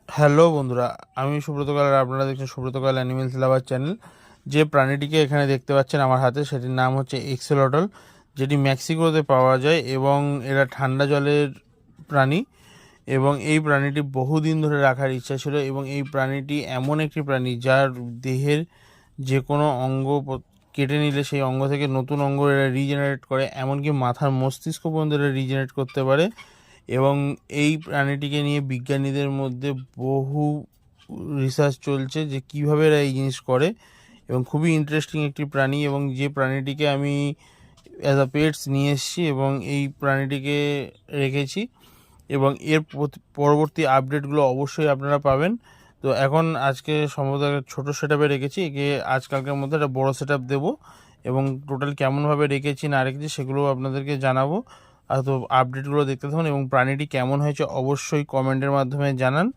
Hello বন্ধুরা, আমি Subrata colour. আপনারা দেখছেন সুব্রত কালার অ্যানিমেলস লাভার চ্যানেল। যে প্রাণীটিকে এখানে দেখতে পাচ্ছেন আমার হাতে, সেটির নাম হচ্ছে এক্সেলটল, যেটি মেক্সিকোতে পাওয়া যায় এবং এরা ঠান্ডা জলের প্রাণী। এবং এই প্রাণীটি বহুদিন ধরে রাখার ইচ্ছা ছিল, এবং এই প্রাণীটি এমন একটি প্রাণী যার দেহের যে কোনো কেটে নিলে সেই অঙ্গ থেকে নতুন অঙ্গ এরা রিজেনারেট করে, এমনকি মাথার মস্তিষ্ক পর্যন্ত এরা রিজেনারেট করতে পারে। এবং এই প্রাণীটিকে নিয়ে বিজ্ঞানীদের মধ্যে বহু রিসার্চ চলছে যে কীভাবে এরা এই জিনিস করে, এবং খুবই ইন্টারেস্টিং একটি প্রাণী। এবং যে প্রাণীটিকে আমি অ্যাজ আ পেটস নিয়ে এসেছি এবং এই প্রাণীটিকে রেখেছি, এবং এর পরবর্তী আপডেটগুলো অবশ্যই আপনারা পাবেন। তো এখন আজকে সম্ভবত একটা ছোটো সেট আপে রেখেছি, একে আজকালকের মধ্যে একটা বড়ো সেট আপ দেবো, এবং টোটাল কেমনভাবে রেখেছি না রেখেছি সেগুলো আপনাদেরকে জানাবো। আর তো আপডেটগুলো দেখতে থাকুন, এবং প্রাণীটি কেমন হয়েছে অবশ্যই কমেন্টের মাধ্যমে জানান।